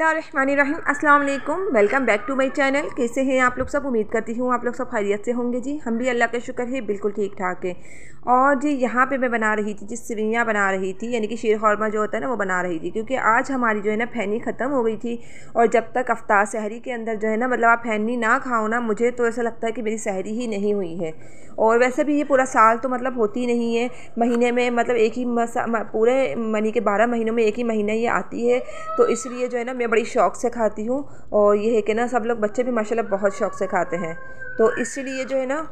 बिस्मिल्लाहिर्रहमानिर्रहीम। अस्सलाम वालेकुम, welcome back to my channel. कैसे हैं आप लोग सब? उम्मीद करती हूँ आप लोग सब खैरियत से होंगे जी। हम भी अल्लाह का शुक्र है बिल्कुल ठीक ठाक है। और जी यहाँ पे मैं बना रही थी जी सेवइयाँ बना रही थी, यानी कि शीर खुरमा जो होता है ना वो बना रही थी, क्योंकि आज हमारी जो है ना फैनी ख़त्म हो गई थी। और जब तक अफ्तार सहरी के अंदर जो है ना मतलब आप फैनी ना खाओ ना, मुझे तो ऐसा लगता है कि मेरी सहरी ही नहीं हुई है। और वैसे भी ये पूरा साल तो मतलब होती नहीं है, महीने में मतलब एक ही पूरे मनी के 12 महीनों में एक ही महीना ये आती है। तो इसलिए जो है ना मैं बड़ी शौक़ से खाती हूँ। और ये है कि ना सब लोग बच्चे भी माशाल्लाह बहुत शौक़ से खाते हैं। तो इसलिए जो है ना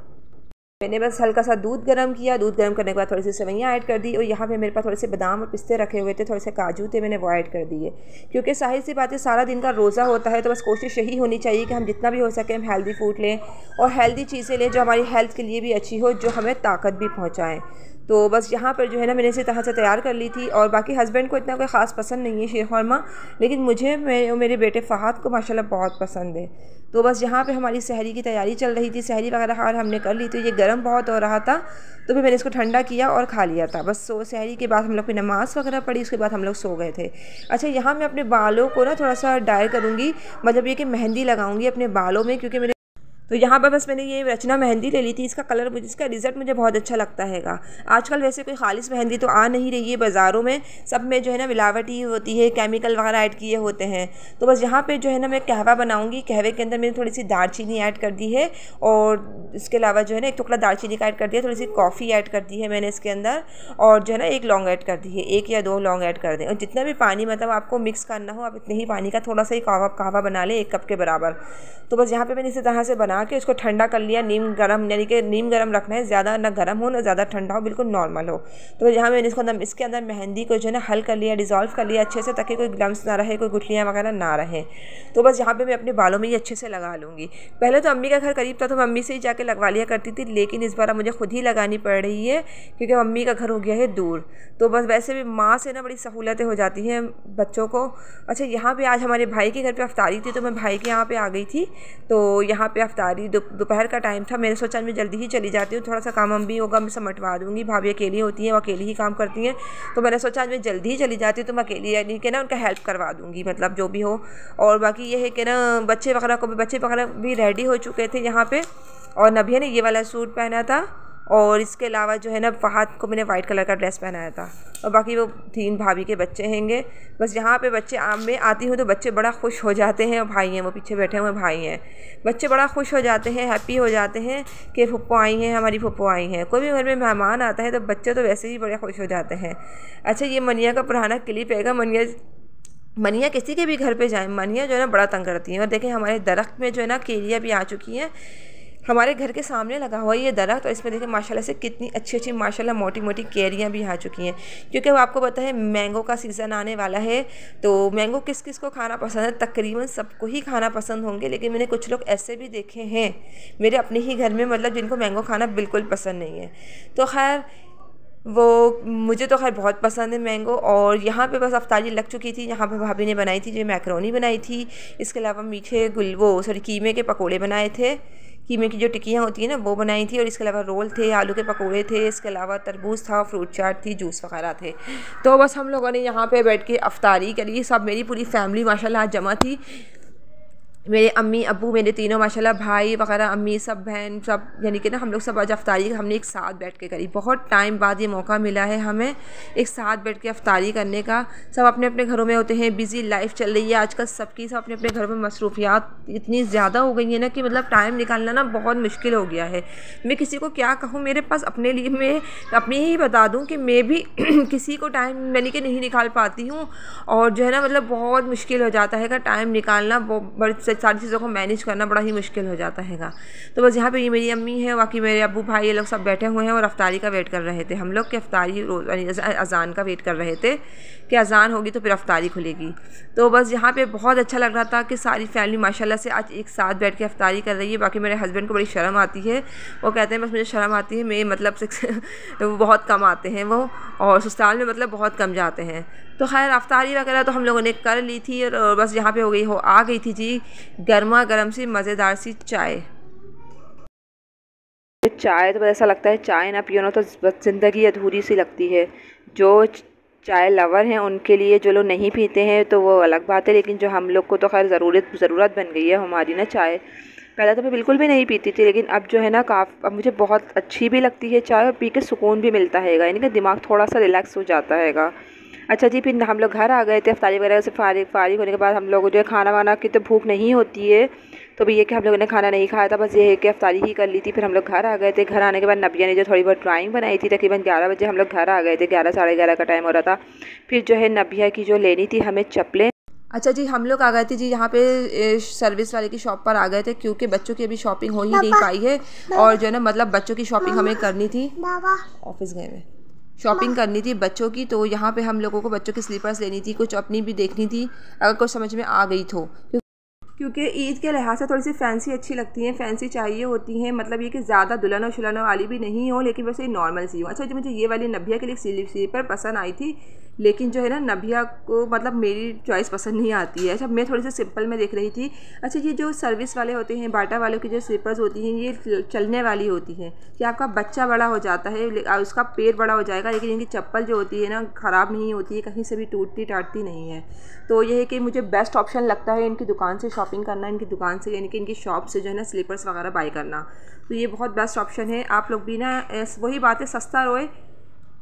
मैंने बस हल्का सा दूध गर्म किया। दूध गर्म करने के बाद थोड़ी सी सेवइयाँ ऐड कर दी। और यहाँ पे मेरे पास थोड़े से बादाम और पिस्ते रखे हुए थे, थोड़े से काजू थे, मैंने वो ऐड कर दिए। क्योंकि जाहिर सी बात है सारा दिन का रोज़ा होता है, तो बस कोशिश यही होनी चाहिए कि हम जितना भी हो सके हम हेल्दी फूड लें और हेल्दी चीज़ें लें जो हमारी हेल्थ के लिए भी अच्छी हो, जो हमें ताकत भी पहुँचाएँ। तो बस यहाँ पर जो है ना मैंने इसी तरह से तैयार कर ली थी। और बाकी हस्बैंड को इतना कोई ख़ास पसंद नहीं है शीर खुरमा, लेकिन मुझे मेरे बेटे फ़हाद को माशाल्लाह बहुत पसंद है। तो बस यहाँ पे हमारी सहरी की तैयारी चल रही थी। सहरी वगैरह हार हमने कर ली थी। ये गर्म बहुत हो रहा था तो फिर मैंने इसको ठंडा किया और खा लिया था। बस सहरी के बाद हम लोग की नमाज़ वगैरह पढ़ी, उसके बाद हम लोग सो गए थे। अच्छा, यहाँ मैं अपने बालों को ना थोड़ा सा डाई करूँगी, मतलब ये कि मेहंदी लगाऊँगी अपने बालों में, क्योंकि मेरे तो यहाँ पर बस मैंने ये रचना मेहंदी ले ली थी। इसका कलर मुझे, इसका रिज़ल्ट मुझे बहुत अच्छा लगता हैगा। आजकल वैसे कोई खालिस मेहंदी तो आ नहीं रही है बाज़ारों में, सब में जो है ना मिलावटी होती है, केमिकल वगैरह ऐड किए होते हैं। तो बस यहाँ पे जो है ना मैं कहवा बनाऊँगी। कहवे के अंदर मैंने थोड़ी सी दालचीनी ऐड कर दी है, और इसके अलावा जो है ना एक टुकड़ा दालचीनी का ऐड कर दिया, थोड़ी सी कॉफ़ी ऐड कर दी है मैंने इसके अंदर, और जो है ना एक लौंग ऐड कर दी है, 1 या 2 लौंग ऐड कर दें। और जितना भी पानी मतलब आपको मिक्स करना हो आप इतने ही पानी का थोड़ा सा ही कहवा बना लें, 1 कप के बराबर। तो बस यहाँ पे मैंने इसी तरह से बना के उसको ठंडा कर लिया। नीम गरम, यानी कि नीम गरम रखना है, ज़्यादा ना गर्म हो ना ज़्यादा ठंडा हो, बिल्कुल नॉर्मल हो। तो यहाँ मैंने इसके अंदर मेहंदी को जो है ना हल कर लिया, डिज़ोल्व कर लिया अच्छे से, ताकि कोई ग्लम्स ना रहे, कोई गुठलियाँ वगैरह ना रहे। तो बस यहाँ पे मैं अपने बालों में ये अच्छे से लगा लूँगी। पहले तो अम्मी का घर करीब था तो मम्मी से ही जाके लगवा लिया करती थी, लेकिन इस बार मुझे खुद ही लगानी पड़ रही है क्योंकि मम्मी का घर हो गया है दूर। तो बस वैसे भी माँ से ना बड़ी सहूलतें हो जाती हैं बच्चों को। अच्छा, यहाँ पे आज हमारे भाई के घर पे अफ्तारी थी, तो मैं भाई के यहाँ पे आ गई थी। तो यहाँ पे अफ्तारी दोपहर का टाइम था। मैंने सोचा मैं जल्दी ही चली जाती हूँ, थोड़ा सा काम भी होगा, मैं समटवा दूँगी। भाभी अकेली होती हैं, वो अकेली ही काम करती हैं, तो मैंने सोचा आज मैं जल्दी ही चली जाती हूँ तो मैं अकेली यानी कि ना उनका हेल्प करवा दूँगी, मतलब जो भी हो। और बाकी ये है कि ना बच्चे वगैरह भी रेडी हो चुके थे यहाँ पे। और नबिया ने ये वाला सूट पहना था, और इसके अलावा जो है ना फहद को मैंने वाइट कलर का ड्रेस पहनाया था। और बाकी वो 3 भाभी के बच्चे हैंगे। बस यहाँ पे बच्चे मैं आती हूँ तो बच्चे बड़ा खुश हो जाते हैं। और भाई हैं, वो पीछे बैठे हुए भाई हैं, बच्चे बड़ा खुश हो जाते हैं, हैप्पी हो जाते हैं कि फुप्पो आई हैं, हमारी फुप्पो आई हैं। कोई भी घर में मेहमान आता है तो बच्चे तो वैसे ही बड़े खुश हो जाते हैं। अच्छा, ये मनिया का पुराना क्लिप हैगा। मनिया किसी के भी घर पे जाए, मनिया जो है ना बड़ा तंग करती हैं। और देखें हमारे दरख्त में जो है ना केलियाँ भी आ चुकी हैं। हमारे घर के सामने लगा हुआ ये दरख्त, और इसमें देखें माशाल्लाह से कितनी अच्छी अच्छी माशाल्लाह मोटी मोटी कैरियाँ भी आ चुकी हैं। क्योंकि वो आपको पता है मैंगो का सीज़न आने वाला है, तो मैंगो किस किस को खाना पसंद है? तकरीबन सबको ही खाना पसंद होंगे, लेकिन मैंने कुछ लोग ऐसे भी देखे हैं मेरे अपने ही घर में, मतलब जिनको मैंगो खाना बिल्कुल पसंद नहीं है। तो खैर मुझे तो खैर बहुत पसंद है मैंगो। और यहाँ पे बस अफ्तारी लग चुकी थी। यहाँ पे भाभी ने बनाई थी जो मैकरोनी बनाई थी, इसके अलावा मीठे कीमे के पकोड़े बनाए थे, कीमे की जो टिक्कियाँ होती हैं ना वो बनाई थी। और इसके अलावा रोल थे, आलू के पकोड़े थे, इसके अलावा तरबूज था, फ्रूट चाट थी, जूस वगैरह थे। तो बस हम लोगों ने यहाँ पे बैठ के अफ्तारी करी। सब मेरी पूरी फैमिली माशाल्लाह आज जमा थी। मेरे अम्मी अब्बू, मेरे तीनों माशाल्लाह भाई वगैरह, अम्मी सब बहन सब, यानी कि ना हम लोग सब आज अफ्तारी हमने एक साथ बैठ के करी। बहुत टाइम बाद ये मौका मिला है हमें एक साथ बैठ के अफ्तारी करने का। सब अपने अपने घरों में होते हैं, बिज़ी लाइफ चल रही है आजकल सबकी, सब अपने अपने घरों में मसरूफियात इतनी ज़्यादा हो गई है ना कि मतलब टाइम निकालना ना बहुत मुश्किल हो गया है। मैं किसी को क्या कहूँ, मेरे पास अपने लिए मैं अपनी ही बता दूँ कि मैं भी किसी को टाइम यानी कि नहीं निकाल पाती हूँ। और जो है ना मतलब बहुत मुश्किल हो जाता है टाइम निकालना, बड़ी सारी चीज़ों को मैनेज करना बड़ा ही मुश्किल हो जाता हैगा। तो बस यहाँ पे ये मेरी अम्मी है, बाकी मेरे अब्बू भाई ये लोग सब बैठे हुए हैं और अफ्तारी का वेट कर रहे थे। हम लोग के अफ्तारी अज़ान का वेट कर रहे थे कि अज़ान होगी तो फिर अफ्तारी खुलेगी। तो बस यहाँ पे बहुत अच्छा लग रहा था कि सारी फैमिली माशाल्लाह से आज एक साथ बैठ के अफ्तारी कर रही है। बाकी मेरे हस्बैंड को बड़ी शर्म आती है, वो कहते हैं बस मुझे शर्म आती है, मैं मतलब वो बहुत कम आते हैं वो, और ससुराल में मतलब बहुत कम जाते हैं। तो खैर अफ्तारी वगैरह तो हम लोगों ने कर ली थी। और बस यहाँ पे आ गई थी जी गर्मा गर्म सी मज़ेदार सी चाय। चाय तो ऐसा लगता है चाय ना पियो ना तो बस ज़िंदगी अधूरी सी लगती है। जो चाय लवर हैं उनके लिए, जो लोग नहीं पीते हैं तो वो अलग बात है, लेकिन जो हम लोग को तो खैर ज़रूरत बन गई है हमारी ना चाय। पहले तो मैं बिल्कुल भी नहीं पीती थी, लेकिन अब जो है ना अब मुझे बहुत अच्छी भी लगती है चाय, और पी के सुकून भी मिलता है, यानी कि दिमाग थोड़ा सा रिलैक्स हो जाता है। अच्छा जी, फिर हम लोग घर आ गए थे इफ्तारी वगैरह से फारिग होने के बाद। हम लोग जो है खाना वाना की तो भूख नहीं होती है, तो भी ये कि हम लोगों ने खाना नहीं खाया था, बस ये है कि इफ्तारी ही कर ली थी। फिर हम लोग घर आ गए थे। घर आने के बाद नबिया ने जो थोड़ी बहुत ड्राइंग बनाई थी, तकरीबन 11 बजे हम लोग घर आ गए थे, 11 साढ़े 11 का टाइम हो रहा था। फिर जो है नबिया की जो लेनी थी हमें चप्पलें। अच्छा जी, हम लोग आ गए थे जी यहाँ पे सर्विस वाले की शॉप पर आ गए थे, क्योंकि बच्चों की अभी शॉपिंग हो ही नहीं पाई है, और जो है ना मतलब बच्चों की शॉपिंग हमें करनी थी। ऑफिस गए हुए शॉपिंग करनी थी बच्चों की, तो यहाँ पे हम लोगों को बच्चों की स्लीपर्स लेनी थी, कुछ अपनी भी देखनी थी अगर कुछ समझ में आ गई तो, क्योंकि ईद के लिहाज से थोड़ी सी फैंसी अच्छी लगती हैं, फैंसी चाहिए होती हैं, मतलब ये कि ज़्यादा दुल्हन और शुल्हन वाली भी नहीं हो, लेकिन वैसे नॉर्मल सी हो। अच्छा जो मुझे ये वाली नबिया के लिए स्लीपर पसंद आई थी, लेकिन जो है ना नबिया को मतलब मेरी चॉइस पसंद नहीं आती है। अच्छा मैं थोड़ी सी सिंपल में देख रही थी। अच्छा ये जो सर्विस वाले होते हैं, बाटा वालों की जो स्लीपर्स होती हैं, ये चलने वाली होती हैं कि आपका बच्चा बड़ा हो जाता है, उसका पेट बड़ा हो जाएगा, लेकिन इनकी चप्पल जो होती है ना ख़राब नहीं होती है, कहीं से भी टूटती टाटती नहीं है। तो ये है कि मुझे बेस्ट ऑप्शन लगता है इनकी दुकान से शॉपिंग करना, इनकी दुकान से यानी कि इनकी शॉप से जो है ना स्लीपर्स वगैरह बाय करना, तो ये बहुत बेस्ट ऑप्शन है। आप लोग भी ना वही बात है, सस्ता रोए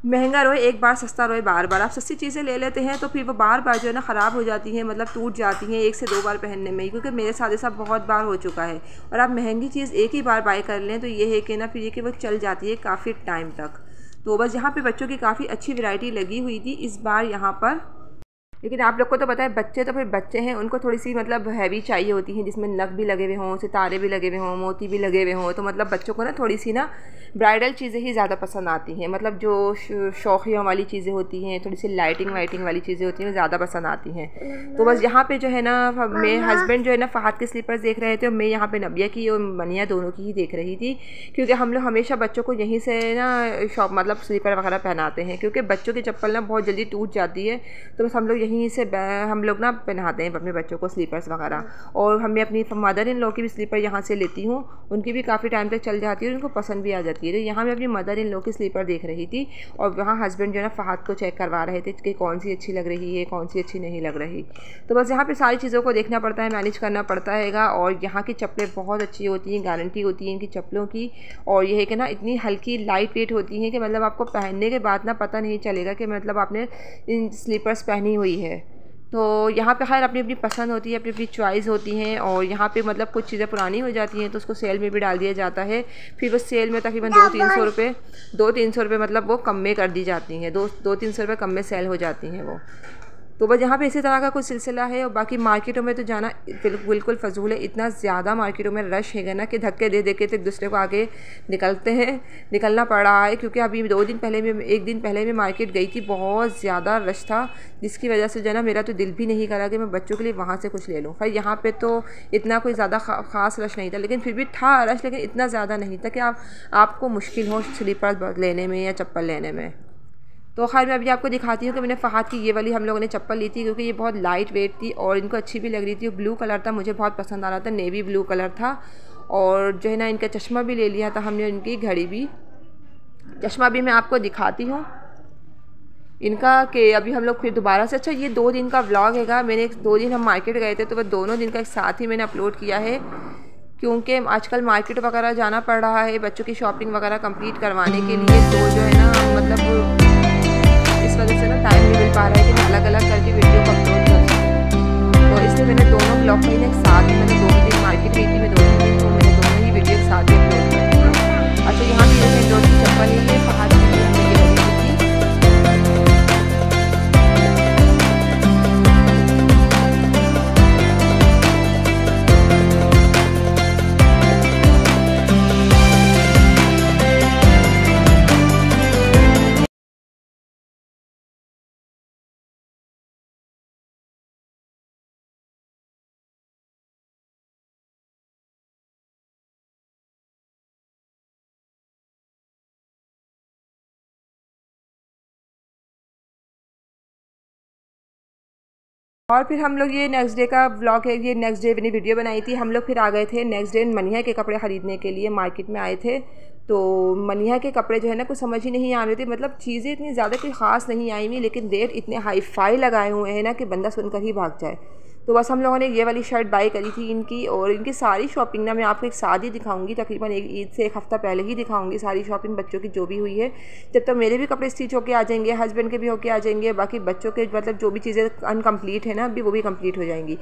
महंगा रोए एक बार, सस्ता रोए बार बार। आप सस्ती चीज़ें ले लेते हैं तो फिर वो बार बार जो है ना ख़राब हो जाती हैं, मतलब टूट जाती हैं 1 से 2 बार पहनने में ही, क्योंकि मेरे साथ ऐसा बहुत बार हो चुका है। और आप महंगी चीज़ एक ही बार बाय कर लें तो ये है कि ना फिर ये कि वो चल जाती है काफ़ी टाइम तक। तो बस यहाँ पे बच्चों की काफ़ी अच्छी वैरायटी लगी हुई थी इस बार यहाँ पर। लेकिन आप लोग को तो पता है बच्चे तो फिर बच्चे हैं, उनको थोड़ी सी मतलब हैवी चाहिए होती हैं, जिसमें नग भी लगे हुए हों, सितारे भी लगे हुए हों, मोती भी लगे हुए हों, तो मतलब बच्चों को ना थोड़ी सी ना ब्राइडल चीज़ें ही ज़्यादा पसंद आती हैं, मतलब जो शौकियों वाली चीज़ें होती हैं, थोड़ी सी लाइटिंग वाइटिंग वाली चीज़ें होती हैं, वो ज़्यादा पसंद आती हैं। तो बस यहाँ पे जो है ना मेरे हस्बैंड जो है ना फ़हद के स्लीपर्स देख रहे थे, और मैं यहाँ पे नबिया की और मनिया दोनों की ही देख रही थी, क्योंकि हम लोग हमेशा बच्चों को यहीं से ना शॉप मतलब स्लीपर वगैरह पहनाते हैं, क्योंकि बच्चों की चप्पल ना बहुत जल्दी टूट जाती है, तो बस हम लोग यहीं से हम लोग ना पहनाते हैं अपने बच्चों को स्लीपर्स वगैरह। और हमें अपनी मदर इन लॉ की भी स्लीपर यहाँ से लेती हूँ, उनकी भी काफ़ी टाइम तक चल जाती है और उनको पसंद भी आ जाती है। तो यहाँ मैं अपनी मदर इन लॉ की स्लीपर देख रही थी, और वहाँ हस्बैंड जो है ना फ़हद को चेक करवा रहे थे कि कौन सी अच्छी लग रही है, कौन सी अच्छी नहीं लग रही। तो बस यहाँ पर सारी चीज़ों को देखना पड़ता है, मैनेज करना पड़ता है। और यहाँ की चप्पलें बहुत अच्छी होती हैं, गारंटी होती है इनकी चप्पलों की, और ये है कि ना इतनी हल्की लाइट वेट होती हैं कि मतलब आपको पहनने के बाद ना पता नहीं चलेगा कि मतलब आपने इन स्लीपर्स पहनी हुई है। तो यहाँ पे खैर अपनी अपनी पसंद होती है, अपनी अपनी चॉइस होती हैं, और यहाँ पे मतलब कुछ चीज़ें पुरानी हो जाती हैं तो उसको सेल में भी डाल दिया जाता है, फिर वो सेल में तकरीबन 200-300 रुपये मतलब वो कम में कर दी जाती हैं, 200-300 रुपये कम में सेल हो जाती हैं वो। तो बस यहाँ पे इसी तरह का कुछ सिलसिला है। और बाकी मार्केटों में तो जाना बिल्कुल फ़जूल है, इतना ज़्यादा मार्केटों में रश है ना कि धक्के दे दे के तो एक दूसरे को आगे निकलना पड़ रहा है। क्योंकि अभी 1 दिन पहले मैं मार्केट गई थी, बहुत ज़्यादा रश था, जिसकी वजह से जो है ना मेरा तो दिल भी नहीं करा कि मैं बच्चों के लिए वहाँ से कुछ ले लूँ। खैर यहाँ पर तो इतना कोई ज़्यादा ख़ास रश नहीं था, लेकिन फिर भी था रश, लेकिन इतना ज़्यादा नहीं था कि आपको मुश्किल हो स्लीपर लेने में या चप्पल लेने में। तो खैर मैं अभी आपको दिखाती हूँ कि मैंने फ़हद की ये वाली हम लोगों ने चप्पल ली थी, क्योंकि ये बहुत लाइट वेट थी और इनको अच्छी भी लग रही थी। ब्लू कलर था, मुझे बहुत पसंद आ रहा था, नेवी ब्लू कलर था। और जो है ना इनका चश्मा भी ले लिया था हमने, इनकी घड़ी भी, चश्मा भी मैं आपको दिखाती हूँ इनका, कि अभी हम लोग फिर दोबारा से। अच्छा ये 2 दिन का व्लॉग हैगा, मैंने 2 दिन हम मार्केट गए थे, तो वह दोनों दिन का एक साथ ही मैंने अपलोड किया है, क्योंकि आजकल मार्केट वगैरह जाना पड़ रहा है बच्चों की शॉपिंग वगैरह कंप्लीट करवाने के लिए। तो जो है ना मतलब इस वजह से ना टाइम नहीं मिल पा रहा है कि मैं अलग अलग करके वीडियो को अपलोड कर सकूँ। तो इसलिए मैंने दोनों ब्लॉग में एक साथ ही, मैंने 2 दिन मार्केट गई थी, मैं 2 दिन तो मैंने दोनों ही वीडियो एक साथ ही अपलोड कर। अच्छा यहाँ भी जैसे 2 चप्पल है, फ़हद की हमने ये लगी थी। और फिर हम लोग ये नेक्स्ट डे का व्लॉग है, ये नेक्स्ट डे मैंने वीडियो बनाई थी। हम लोग फिर आ गए थे नेक्स्ट डे मनिया के कपड़े ख़रीदने के लिए, मार्केट में आए थे। तो मनिया के कपड़े जो है ना कुछ समझ ही नहीं आ रहे थे, मतलब चीज़ें इतनी ज़्यादा कोई ख़ास नहीं आई हुई, लेकिन रेट इतने हाई फाई लगाए हुए हैं ना कि बंदा सुनकर ही भाग जाए। तो बस हम लोगों ने ये वाली शर्ट बाई करी थी इनकी, और इनकी सारी शॉपिंग ना मैं आपको एक साथ ही दिखाऊंगी, तकरीबन एक ईद से एक हफ़्ता पहले ही दिखाऊंगी सारी शॉपिंग बच्चों की जो भी हुई है। जब तक मेरे भी कपड़े स्टिच होके आ जाएंगे, हस्बैंड के भी होके आ जाएंगे, बाकी बच्चों के मतलब जो भी चीज़ें अनकम्प्लीट है ना अभी वो भी कम्प्लीट हो जाएंगी।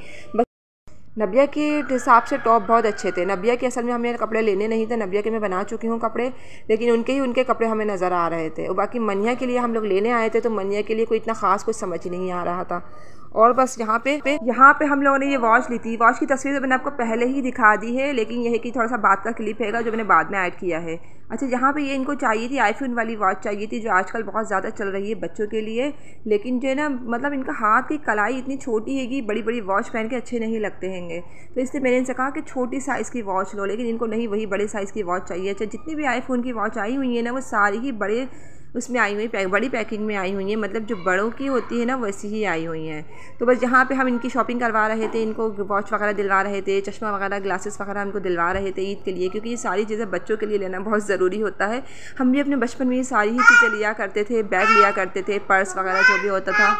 नबिया के हिसाब से टॉप बहुत अच्छे थे। नबिया के असल में हमें कपड़े लेने नहीं थे, नबिया के मैं बना चुकी हूँ कपड़े, लेकिन उनके कपड़े हमें नज़र आ रहे थे। और बाकी मनिया के लिए हम लोग लेने आए थे, तो मनिया के लिए कोई इतना ख़ास कुछ समझ ही नहीं आ रहा था। और बस यहाँ पे हम लोगों ने ये वॉच ली थी। वॉच की तस्वीर तो मैंने आपको पहले ही दिखा दी है, लेकिन यह है कि थोड़ा सा बात का क्लिप है जो मैंने बाद में ऐड किया है। अच्छा, यहाँ पे ये इनको चाहिए थी आईफोन वाली वॉच चाहिए थी, जो आजकल बहुत ज़्यादा चल रही है बच्चों के लिए, लेकिन जो है ना मतलब इनका हाथ की कलाई इतनी छोटी है कि बड़ी बड़ी वॉच पहन के अच्छे नहीं लगते हैंगे। तो इसलिए मैंने इनसे कहा कि छोटी साइज़ की वॉच लो, लेकिन इनको नहीं, वही बड़े साइज़ की वॉच चाहिए। अच्छा, जितनी भी आईफोन की वॉच आई हुई है ना वो सारी ही बड़े उसमें आई हुई बड़ी पैकिंग में आई हुई हैं, मतलब जो बड़ों की होती है ना वैसी ही आई हुई हैं। तो बस यहाँ पे हम इनकी शॉपिंग करवा रहे थे, इनको वॉच वगैरह दिलवा रहे थे, चश्मा वगैरह ग्लासेस वगैरह इनको दिलवा रहे थे ईद के लिए, क्योंकि ये सारी चीज़ें बच्चों के लिए लेना बहुत ज़रूरी होता है। हम भी अपने बचपन में ये सारी ही चीज़ें लिया करते थे, बैग लिया करते थे, पर्स वगैरह जो भी होता था,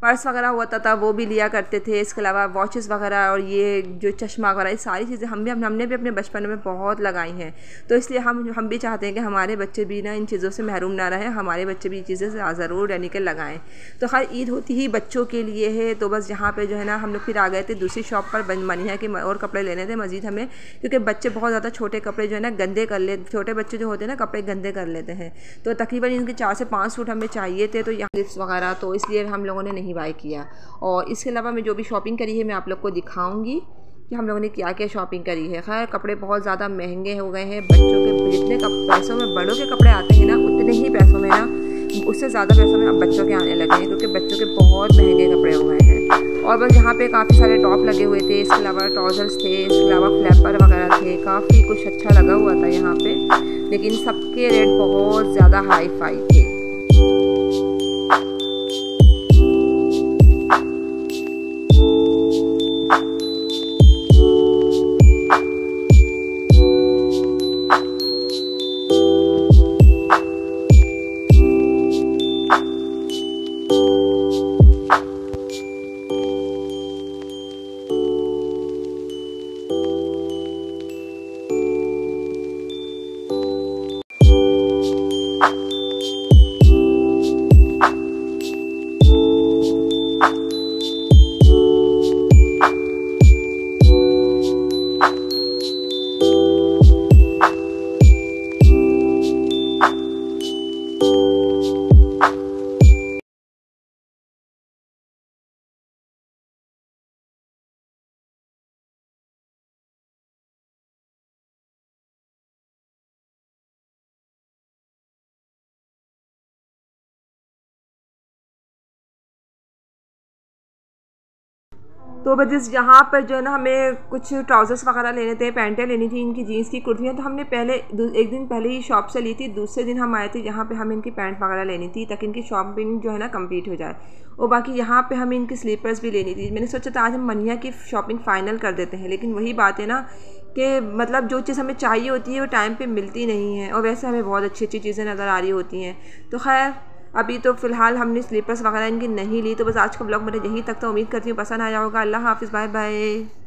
पर्स वगैरह होता था वो भी लिया करते थे। इसके अलावा वॉचेस वगैरह और ये जो चश्मा वगैरह, ये सारी चीज़ें हमने भी अपने बचपन में बहुत लगाई हैं। तो इसलिए हम भी चाहते हैं कि हमारे बच्चे भी ना इन चीज़ों से महरूम ना रहें, हमारे बच्चे भी ये चीज़ें ज़रूर यानी कि लगाएं। तो खैर ईद होती ही बच्चों के लिए है। तो बस यहाँ पर जो है ना हम लोग फिर आ गए थे दूसरी शॉप पर मनिया के और कपड़े लेने थे मज़ीद हमें, क्योंकि बच्चे बहुत ज़्यादा छोटे कपड़े जो है ना गंदे कर ले, छोटे बच्चे जो होते हैं ना कपड़े गंदे कर लेते हैं। तो तकरीबन इनके 4 से 5 सूट हमें चाहिए थे, तो यहाँ क्लिप्स वगैरह, तो इसलिए हम लोगों ने नहीं बाय किया। और इसके अलावा मैं जो भी शॉपिंग करी है मैं आप लोग को दिखाऊंगी कि हम लोगों ने क्या क्या शॉपिंग करी है। खैर कपड़े बहुत ज़्यादा महंगे हो गए हैं बच्चों के, जितने पैसों में बड़ों के कपड़े आते हैं ना उतने ही पैसों में ना उससे ज़्यादा पैसों में अब बच्चों के आने लगे हैं, क्योंकि बच्चों के बहुत महंगे कपड़े हो गए हैं। और बस यहाँ पे काफ़ी सारे टॉप लगे हुए थे, इसके अलावा ट्राउज़र्स थे, इसके अलावा फ्लैपर वगैरह थे, काफ़ी कुछ अच्छा लगा हुआ था यहाँ पे, लेकिन सबके रेट बहुत ज़्यादा हाई फाई थे। तो बस यहाँ पर जो है ना हमें कुछ ट्राउज़र्स वगैरह लेने थे, पैंटें लेनी थी, इनकी जीन्स की कुर्तियाँ, तो हमने पहले एक दिन पहले ही शॉप से ली थी। दूसरे दिन हम आए थे यहाँ पे हमें इनकी पैंट वगैरह लेनी थी ताकि इनकी शॉपिंग जो है ना कंप्लीट हो जाए। और बाकी यहाँ पे हमें इनकी स्लीपर्स भी लेनी थी। मैंने सोचा था आज हम मनिया की शॉपिंग फ़ाइनल कर देते हैं, लेकिन वही बात है ना कि मतलब जो चीज़ हमें चाहिए होती है वो टाइम पे मिलती नहीं है, और वैसे हमें बहुत अच्छी अच्छी चीज़ें नज़र आ रही होती हैं। तो खैर अभी तो फ़िलहाल हमने स्लीपर्स वगैरह इनकी नहीं ली। तो बस आज का ब्लॉग मेरा यहीं तक था, उम्मीद करती हूँ पसंद आया होगा। अल्लाह हाफ़िज़, बाय बाय।